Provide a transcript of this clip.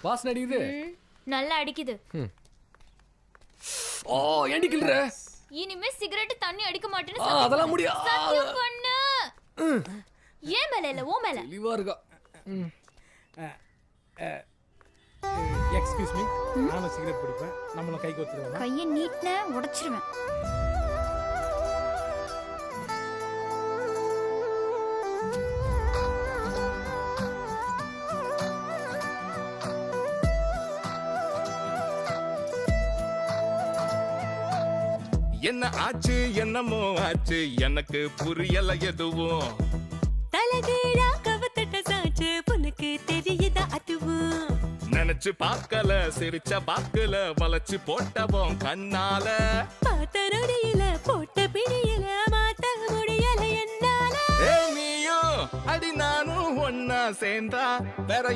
வாசனை அடிக்குது. நல்லா அடிக்குது. ஓ ஏண்டி கிள்ற? இனிமே சிகரெட் தண்ணி அடிக்க மாட்டேன்னு அதெல்லாம் முடியாது. சத்தியம் பண்ணு. ஏன் மேல இல்ல ஓ மேல. தெளிவா இருக்கா. எக்ஸ்கியூஸ் மீ, நானும் சிகரெட் பிடிப்பேன். நம்மளும் கை கோத்துடுவோம். கையை நீட்ன உடைச்சிருவேன். என்ன ஆச்சு என்னமோ ஆச்சு எனக்கு புரியல எதுவும். தலகீழா கவத்தட்ட சாச்சு உனக்கு தெரியுதா அதுவும். நினைச்சு பார்க்கல சிரிச்ச பாக்குல வளைச்சு போட்டவோம் கண்ணால. பார்த்த நொடியில போட்ட பிடியில மாத்த முடியல என்னால. நீயும் அடி நானும் ஒன்னா சேர்ந்தா வேற